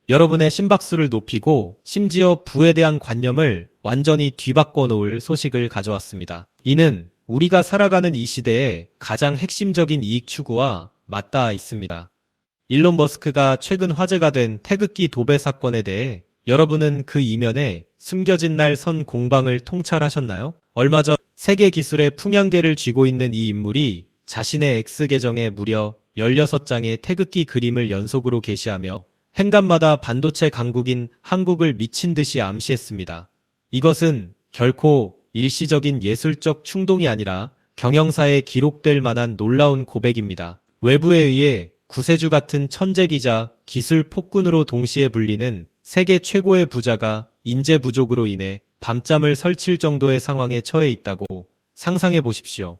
여러분의 심박수를 높이고 심지어 부에 대한 관념을 완전히 뒤바꿔 놓을 소식을 가져왔습니다. 이는 우리가 살아가는 이 시대의 가장 핵심적인 이익 추구와 맞닿아 있습니다. 일론 머스크가 최근 화제가 된 태극기 도배 사건에 대해 여러분은 그 이면에 숨겨진 날 선 공방을 통찰하셨나요? 얼마 전 세계 기술의 풍향계를 쥐고 있는 이 인물이 자신의 X 계정에 무려 16장의 태극기 그림을 연속으로 게시하며 행간마다 반도체 강국인 한국을 미친 듯이 암시했습니다. 이것은 결코 일시적인 예술적 충동이 아니라 경영사에 기록될 만한 놀라운 고백입니다. 외부에 의해 구세주 같은 천재기자, 기술 폭군으로 동시에 불리는 세계 최고의 부자가 인재 부족으로 인해 밤잠을 설칠 정도의 상황에 처해 있다고 상상해 보십시오.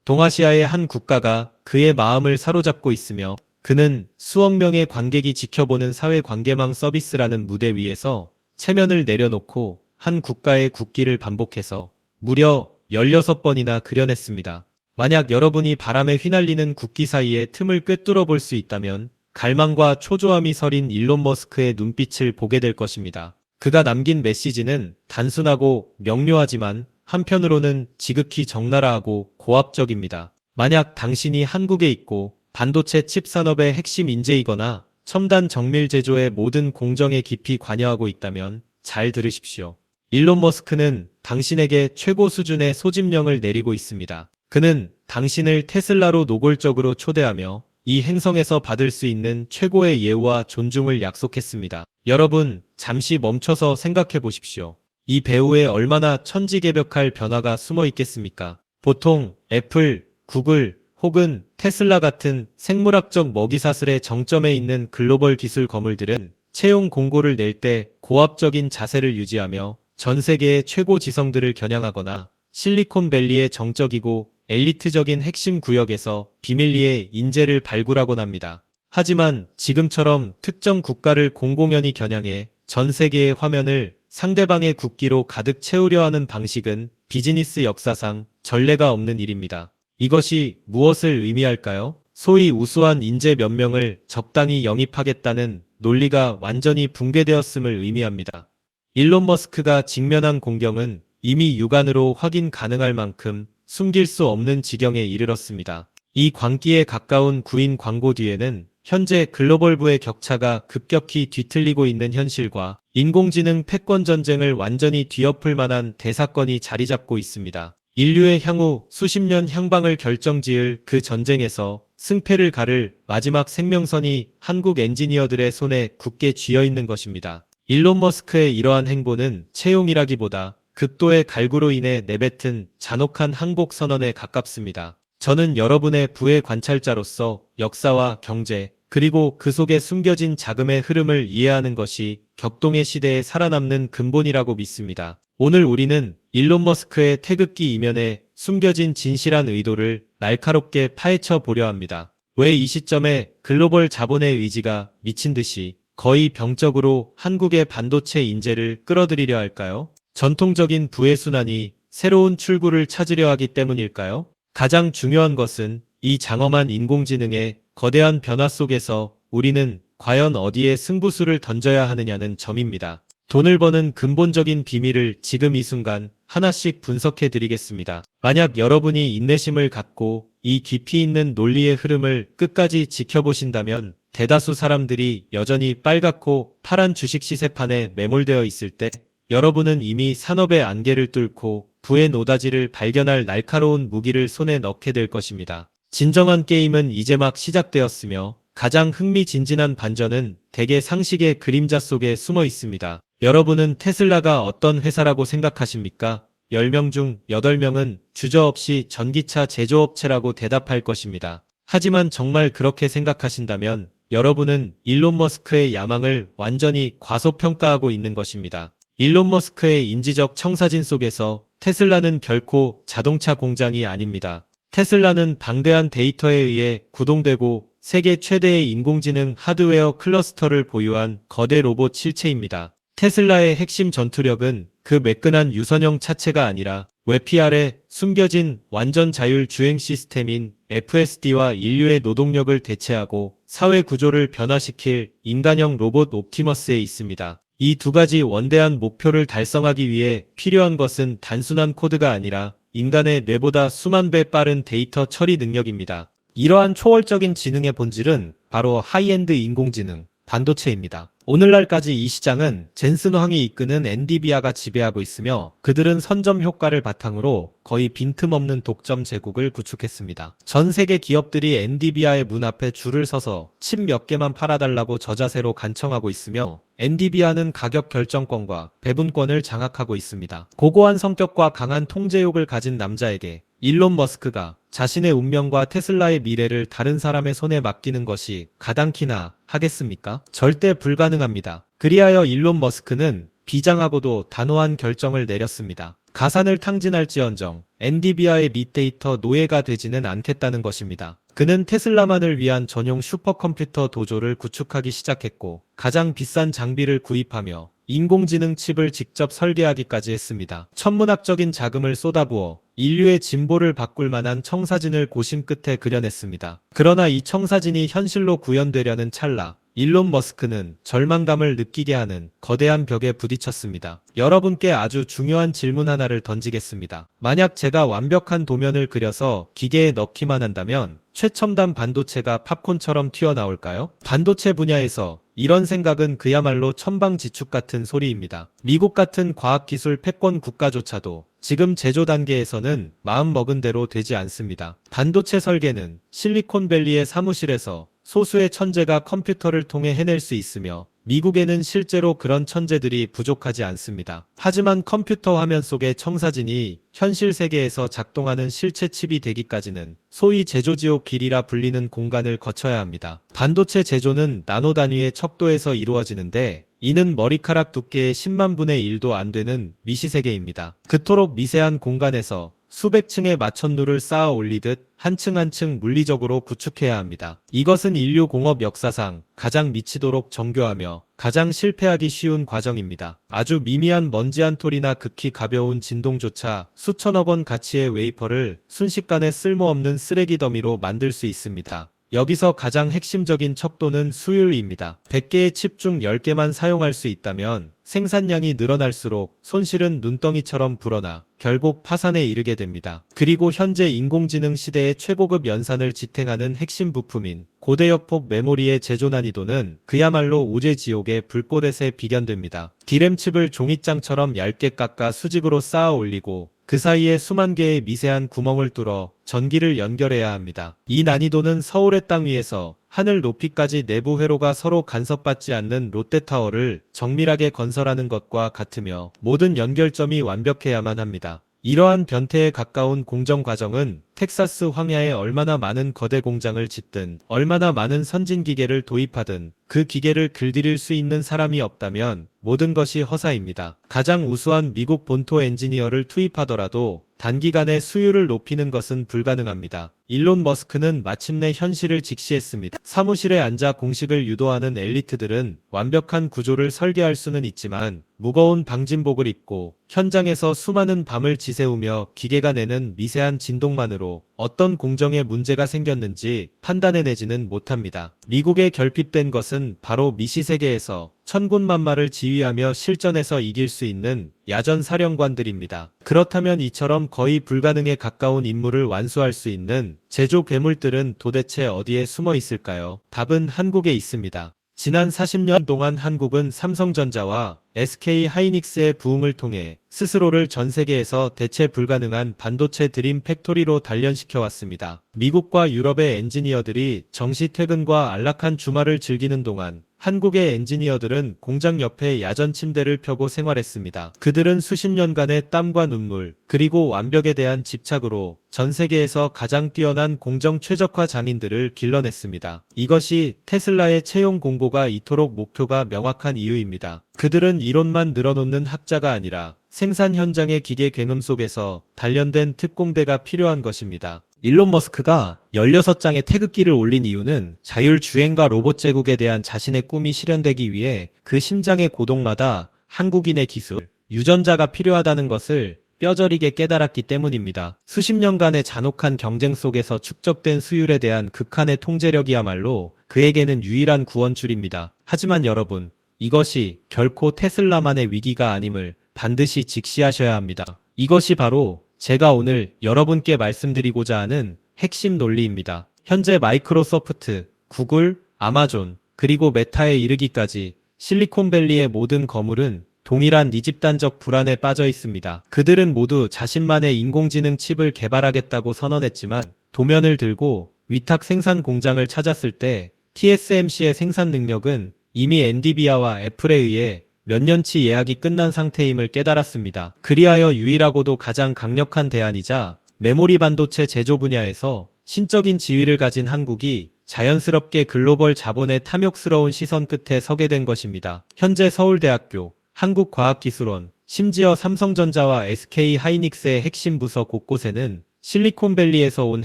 동아시아의 한 국가가 그의 마음을 사로잡고 있으며 그는 수억 명의 관객이 지켜보는 사회관계망 서비스라는 무대 위에서 체면을 내려놓고 한 국가의 국기를 반복해서 무려 16번이나 그려냈습니다. 만약 여러분이 바람에 휘날리는 국기 사이에 틈을 꿰뚫어 볼 수 있다면 갈망과 초조함이 서린 일론 머스크의 눈빛을 보게 될 것입니다. 그가 남긴 메시지는 단순하고 명료하지만 한편으로는 지극히 적나라하고 고압적입니다. 만약 당신이 한국에 있고 반도체 칩 산업의 핵심 인재이거나 첨단 정밀 제조의 모든 공정에 깊이 관여하고 있다면 잘 들으십시오. 일론 머스크는 당신에게 최고 수준의 소집령을 내리고 있습니다. 그는 당신을 테슬라로 노골적으로 초대하며 이 행성에서 받을 수 있는 최고의 예우와 존중을 약속했습니다. 여러분, 잠시 멈춰서 생각해 보십시오. 이 배후에 얼마나 천지개벽할 변화가 숨어 있겠습니까? 보통 애플, 구글 혹은 테슬라 같은 생물학적 먹이사슬의 정점에 있는 글로벌 기술 거물들은 채용 공고를 낼 때 고압적인 자세를 유지하며 전 세계의 최고 지성들을 겨냥하거나 실리콘밸리의 정적이고 엘리트적인 핵심 구역에서 비밀리에 인재를 발굴하곤 합니다. 하지만 지금처럼 특정 국가를 공공연히 겨냥해 전 세계의 화면을 상대방의 국기로 가득 채우려 하는 방식은 비즈니스 역사상 전례가 없는 일입니다. 이것이 무엇을 의미할까요? 소위 우수한 인재 몇 명을 적당히 영입하겠다는 논리가 완전히 붕괴되었음을 의미합니다. 일론 머스크가 직면한 공경은 이미 육안으로 확인 가능할 만큼 숨길 수 없는 지경에 이르렀습니다. 이 광기에 가까운 구인 광고 뒤에는 현재 글로벌부의 격차가 급격히 뒤틀리고 있는 현실과 인공지능 패권 전쟁을 완전히 뒤엎을 만한 대사건이 자리 잡고 있습니다. 인류의 향후 수십 년 향방을 결정지을 그 전쟁에서 승패를 가를 마지막 생명선이 한국 엔지니어들의 손에 굳게 쥐어 있는 것입니다. 일론 머스크의 이러한 행보는 채용이라기보다 극도의 갈구로 인해 내뱉은 잔혹한 항복 선언에 가깝습니다. 저는 여러분의 부의 관찰자로서 역사와 경제, 그리고 그 속에 숨겨진 자금의 흐름을 이해하는 것이 격동의 시대에 살아남는 근본이라고 믿습니다. 오늘 우리는 일론 머스크의 태극기 이면에 숨겨진 진실한 의도를 날카롭게 파헤쳐 보려 합니다. 왜 이 시점에 글로벌 자본의 의지가 미친 듯이 거의 병적으로 한국의 반도체 인재를 끌어들이려 할까요? 전통적인 부의 순환이 새로운 출구를 찾으려 하기 때문일까요? 가장 중요한 것은 이 장엄한 인공지능의 거대한 변화 속에서 우리는 과연 어디에 승부수를 던져야 하느냐는 점입니다. 돈을 버는 근본적인 비밀을 지금 이 순간 하나씩 분석해 드리겠습니다. 만약 여러분이 인내심을 갖고 이 깊이 있는 논리의 흐름을 끝까지 지켜보신다면 대다수 사람들이 여전히 빨갛고 파란 주식 시세판에 매몰되어 있을 때 여러분은 이미 산업의 안개를 뚫고 부의 노다지를 발견할 날카로운 무기를 손에 넣게 될 것입니다. 진정한 게임은 이제 막 시작되었으며 가장 흥미진진한 반전은 대개 상식의 그림자 속에 숨어 있습니다. 여러분은 테슬라가 어떤 회사라고 생각하십니까? 10명 중 8명은 주저없이 전기차 제조업체라고 대답할 것입니다. 하지만 정말 그렇게 생각하신다면 여러분은 일론 머스크의 야망을 완전히 과소평가하고 있는 것입니다. 일론 머스크의 인지적 청사진 속에서 테슬라는 결코 자동차 공장이 아닙니다. 테슬라는 방대한 데이터에 의해 구동되고 세계 최대의 인공지능 하드웨어 클러스터를 보유한 거대 로봇 실체입니다. 테슬라의 핵심 전투력은 그 매끈한 유선형 차체가 아니라 웹 PR에 숨겨진 완전 자율 주행 시스템인 FSD와 인류의 노동력을 대체하고 사회 구조를 변화시킬 인간형 로봇 옵티머스에 있습니다. 이 두 가지 원대한 목표를 달성하기 위해 필요한 것은 단순한 코드가 아니라 인간의 뇌보다 수만 배 빠른 데이터 처리 능력입니다. 이러한 초월적인 지능의 본질은 바로 하이엔드 인공지능, 반도체입니다. 오늘날까지 이 시장은 젠슨 황이 이끄는 엔비디아가 지배하고 있으며 그들은 선점 효과를 바탕으로 거의 빈틈없는 독점 제국을 구축했습니다. 전 세계 기업들이 엔비디아의 문 앞에 줄을 서서 칩 몇 개만 팔아달라고 저자세로 간청하고 있으며 엔비디아는 가격 결정권과 배분권을 장악하고 있습니다. 고고한 성격과 강한 통제욕을 가진 남자에게 일론 머스크가 자신의 운명과 테슬라의 미래를 다른 사람의 손에 맡기는 것이 가당키나 하겠습니까? 절대 불가능합니다. 그리하여 일론 머스크는 비장하고도 단호한 결정을 내렸습니다. 가산을 탕진할지언정 엔비디아의 빅데이터 노예가 되지는 않겠다는 것입니다. 그는 테슬라만을 위한 전용 슈퍼컴퓨터 도조를 구축하기 시작했고 가장 비싼 장비를 구입하며 인공지능 칩을 직접 설계하기까지 했습니다. 천문학적인 자금을 쏟아부어 인류의 진보를 바꿀 만한 청사진을 고심 끝에 그려냈습니다. 그러나 이 청사진이 현실로 구현되려는 찰나 일론 머스크는 절망감을 느끼게 하는 거대한 벽에 부딪혔습니다. 여러분께 아주 중요한 질문 하나를 던지겠습니다. 만약 제가 완벽한 도면을 그려서 기계에 넣기만 한다면 최첨단 반도체가 팝콘처럼 튀어나올까요? 반도체 분야에서 이런 생각은 그야말로 천방지축 같은 소리입니다. 미국 같은 과학기술 패권 국가조차도 지금 제조 단계에서는 마음먹은 대로 되지 않습니다. 반도체 설계는 실리콘밸리의 사무실에서 소수의 천재가 컴퓨터를 통해 해낼 수 있으며 미국에는 실제로 그런 천재들이 부족하지 않습니다. 하지만 컴퓨터 화면 속의 청사진이 현실 세계에서 작동하는 실체 칩이 되기까지는 소위 제조지옥 길이라 불리는 공간을 거쳐야 합니다. 반도체 제조는 나노 단위의 척도에서 이루어지는데 이는 머리카락 두께의 10만 분의 1도 안 되는 미시세계입니다. 그토록 미세한 공간에서 수백 층의 마천루를 쌓아 올리듯 한 층 한 층 물리적으로 구축해야 합니다. 이것은 인류 공업 역사상 가장 미치도록 정교하며 가장 실패하기 쉬운 과정입니다. 아주 미미한 먼지 한 톨이나 극히 가벼운 진동조차 수천억 원 가치의 웨이퍼를 순식간에 쓸모없는 쓰레기 더미로 만들 수 있습니다. 여기서 가장 핵심적인 척도는 수율입니다. 100개의 칩 중 10개만 사용할 수 있다면 생산량이 늘어날수록 손실은 눈덩이처럼 불어나 결국 파산에 이르게 됩니다. 그리고 현재 인공지능 시대의 최고급 연산을 지탱하는 핵심 부품인 고대역폭 메모리의 제조 난이도는 그야말로 우제지옥의 불꽃에서 비견됩니다. D램칩을 종이장처럼 얇게 깎아 수직으로 쌓아 올리고 그 사이에 수만 개의 미세한 구멍을 뚫어 전기를 연결해야 합니다. 이 난이도는 서울의 땅 위에서 하늘 높이까지 내부 회로가 서로 간섭받지 않는 롯데타워를 정밀하게 건설하는 것과 같으며 모든 연결점이 완벽해야만 합니다. 이러한 변태에 가까운 공정 과정은 텍사스 황야에 얼마나 많은 거대 공장을 짓든 얼마나 많은 선진 기계를 도입하든 그 기계를 길들일 수 있는 사람이 없다면 모든 것이 허사입니다. 가장 우수한 미국 본토 엔지니어를 투입하더라도 단기간에 수율을 높이는 것은 불가능합니다. 일론 머스크는 마침내 현실을 직시했습니다. 사무실에 앉아 공식을 유도하는 엘리트들은 완벽한 구조를 설계할 수는 있지만 무거운 방진복을 입고 현장에서 수많은 밤을 지새우며 기계가 내는 미세한 진동만으로 어떤 공정에 문제가 생겼는지 판단해내지는 못합니다. 미국에 결핍된 것은 바로 미시세계에서 천군만마를 지휘하며 실전에서 이길 수 있는 야전 사령관들입니다. 그렇다면 이처럼 거의 불가능에 가까운 임무를 완수할 수 있는 제조 괴물들은 도대체 어디에 숨어 있을까요? 답은 한국에 있습니다. 지난 40년 동안 한국은 삼성전자와 SK 하이닉스의 부흥을 통해 스스로를 전 세계에서 대체 불가능한 반도체 드림 팩토리로 단련시켜 왔습니다. 미국과 유럽의 엔지니어들이 정시 퇴근과 안락한 주말을 즐기는 동안 한국의 엔지니어들은 공장 옆에 야전 침대를 펴고 생활했습니다. 그들은 수십 년간의 땀과 눈물, 그리고 완벽에 대한 집착으로 전 세계에서 가장 뛰어난 공정 최적화 장인들을 길러냈습니다. 이것이 테슬라의 채용 공고가 이토록 목표가 명확한 이유입니다. 그들은 이론만 늘어놓는 학자가 아니라 생산 현장의 기계 굉음 속에서 단련된 특공대가 필요한 것입니다. 일론 머스크가 16장의 태극기를 올린 이유는 자율주행과 로봇 제국에 대한 자신의 꿈이 실현되기 위해 그 심장의 고동마다 한국인의 기술, 유전자가 필요하다는 것을 뼈저리게 깨달았기 때문입니다. 수십 년간의 잔혹한 경쟁 속에서 축적된 수율에 대한 극한의 통제력이야말로 그에게는 유일한 구원줄입니다. 하지만 여러분, 이것이 결코 테슬라만의 위기가 아님을 반드시 직시하셔야 합니다. 이것이 바로 제가 오늘 여러분께 말씀드리고자 하는 핵심 논리입니다. 현재 마이크로소프트, 구글, 아마존, 그리고 메타에 이르기까지 실리콘밸리의 모든 거물은 동일한 니집단적 불안에 빠져 있습니다. 그들은 모두 자신만의 인공지능 칩을 개발하겠다고 선언했지만 도면을 들고 위탁 생산 공장을 찾았을 때 TSMC의 생산 능력은 이미 엔비디아와 애플에 의해 몇 년치 예약이 끝난 상태임을 깨달았습니다. 그리하여 유일하고도 가장 강력한 대안이자 메모리 반도체 제조 분야에서 신적인 지위를 가진 한국이 자연스럽게 글로벌 자본의 탐욕스러운 시선 끝에 서게 된 것입니다. 현재 서울대학교, 한국과학기술원, 심지어 삼성전자와 SK하이닉스의 핵심 부서 곳곳에는 실리콘밸리에서 온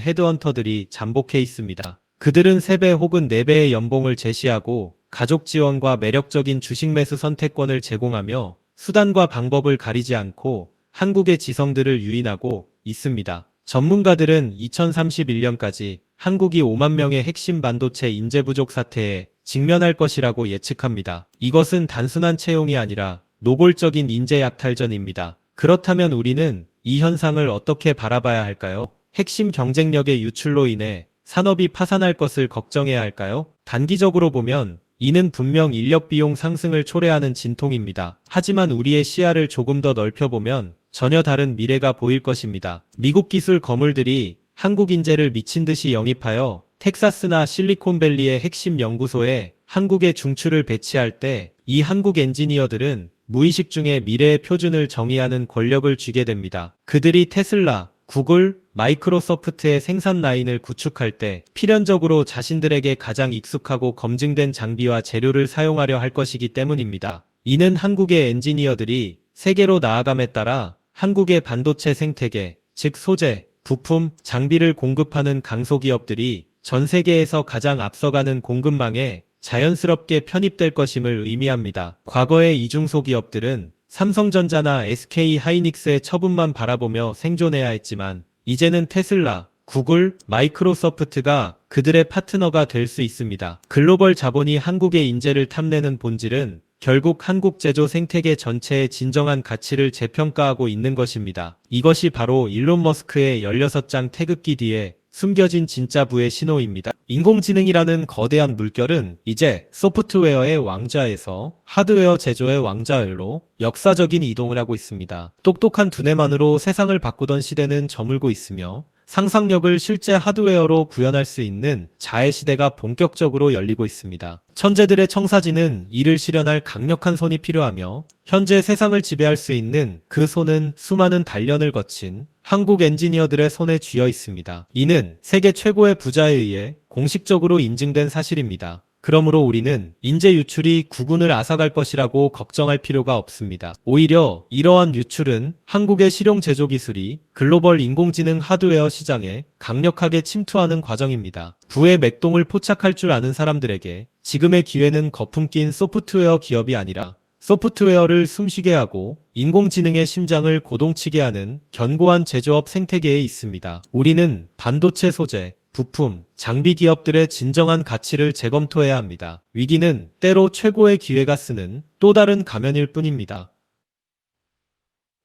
헤드헌터들이 잠복해 있습니다. 그들은 3배 혹은 4배의 연봉을 제시하고 가족 지원과 매력적인 주식 매수 선택권을 제공하며 수단과 방법을 가리지 않고 한국의 지성들을 유인하고 있습니다. 전문가들은 2031년까지 한국이 5만 명의 핵심 반도체 인재 부족 사태에 직면할 것이라고 예측합니다. 이것은 단순한 채용이 아니라 노골적인 인재 약탈전입니다. 그렇다면 우리는 이 현상을 어떻게 바라봐야 할까요? 핵심 경쟁력의 유출로 인해 산업이 파산할 것을 걱정해야 할까요? 단기적으로 보면 이는 분명 인력 비용 상승을 초래하는 진통입니다. 하지만 우리의 시야를 조금 더 넓혀보면 전혀 다른 미래가 보일 것입니다. 미국 기술 거물들이 한국 인재를 미친 듯이 영입하여 텍사스나 실리콘밸리의 핵심 연구소에 한국의 중추를 배치할 때 이 한국 엔지니어들은 무의식 중에 미래의 표준을 정의하는 권력을 쥐게 됩니다. 그들이 테슬라, 구글, 마이크로소프트의 생산 라인을 구축할 때 필연적으로 자신들에게 가장 익숙하고 검증된 장비와 재료를 사용하려 할 것이기 때문입니다. 이는 한국의 엔지니어들이 세계로 나아감에 따라 한국의 반도체 생태계, 즉 소재, 부품, 장비를 공급하는 강소기업들이 전 세계에서 가장 앞서가는 공급망에 자연스럽게 편입될 것임을 의미합니다. 과거의 이중소기업들은 삼성전자나 SK하이닉스의 처분만 바라보며 생존해야 했지만 이제는 테슬라, 구글, 마이크로소프트가 그들의 파트너가 될 수 있습니다. 글로벌 자본이 한국의 인재를 탐내는 본질은 결국 한국 제조 생태계 전체의 진정한 가치를 재평가하고 있는 것입니다. 이것이 바로 일론 머스크의 16장 태극기 뒤에 숨겨진 진짜 부의 신호입니다. 인공지능이라는 거대한 물결은 이제 소프트웨어의 왕좌에서 하드웨어 제조의 왕좌열로 역사적인 이동을 하고 있습니다. 똑똑한 두뇌만으로 세상을 바꾸던 시대는 저물고 있으며 상상력을 실제 하드웨어로 구현할 수 있는 자해 시대가 본격적으로 열리고 있습니다. 천재들의 청사진은 이를 실현할 강력한 손이 필요하며 현재 세상을 지배할 수 있는 그 손은 수많은 단련을 거친 한국 엔지니어들의 손에 쥐어 있습니다. 이는 세계 최고의 부자에 의해 공식적으로 인증된 사실입니다. 그러므로 우리는 인재 유출이 국운을 앗아갈 것이라고 걱정할 필요가 없습니다. 오히려 이러한 유출은 한국의 실용 제조 기술이 글로벌 인공지능 하드웨어 시장에 강력하게 침투하는 과정입니다. 부의 맥동을 포착할 줄 아는 사람들에게 지금의 기회는 거품 낀 소프트웨어 기업이 아니라 소프트웨어를 숨쉬게 하고 인공지능의 심장을 고동치게 하는 견고한 제조업 생태계에 있습니다. 우리는 반도체 소재, 부품, 장비 기업들의 진정한 가치를 재검토해야 합니다. 위기는 때로 최고의 기회가 쓰는 또 다른 가면일 뿐입니다.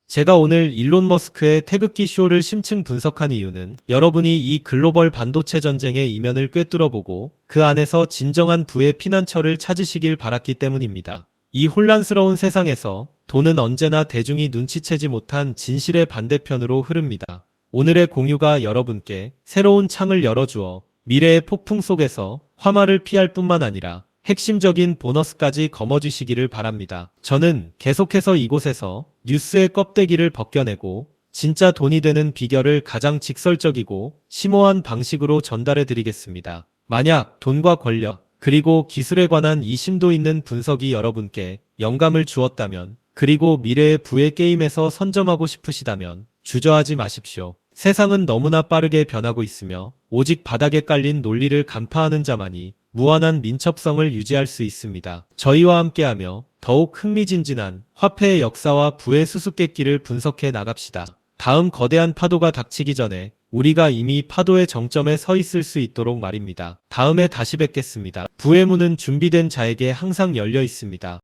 제가 오늘 일론 머스크의 태극기 쇼를 심층 분석한 이유는 여러분이 이 글로벌 반도체 전쟁의 이면을 꿰뚫어보고 그 안에서 진정한 부의 피난처를 찾으시길 바랐기 때문입니다. 이 혼란스러운 세상에서 돈은 언제나 대중이 눈치채지 못한 진실의 반대편으로 흐릅니다. 오늘의 공유가 여러분께 새로운 창을 열어주어 미래의 폭풍 속에서 화마를 피할 뿐만 아니라 핵심적인 보너스까지 거머쥐시기를 바랍니다. 저는 계속해서 이곳에서 뉴스의 껍데기를 벗겨내고 진짜 돈이 되는 비결을 가장 직설적이고 심오한 방식으로 전달해 드리겠습니다. 만약 돈과 권력, 그리고 기술에 관한 이 심도 있는 분석이 여러분께 영감을 주었다면, 그리고 미래의 부의 게임에서 선점하고 싶으시다면 주저하지 마십시오. 세상은 너무나 빠르게 변하고 있으며 오직 바닥에 깔린 논리를 간파하는 자만이 무한한 민첩성을 유지할 수 있습니다. 저희와 함께하며 더욱 흥미진진한 화폐의 역사와 부의 수수께끼를 분석해 나갑시다. 다음 거대한 파도가 닥치기 전에 우리가 이미 파도의 정점에 서 있을 수 있도록 말입니다. 다음에 다시 뵙겠습니다. 부의 문은 준비된 자에게 항상 열려 있습니다.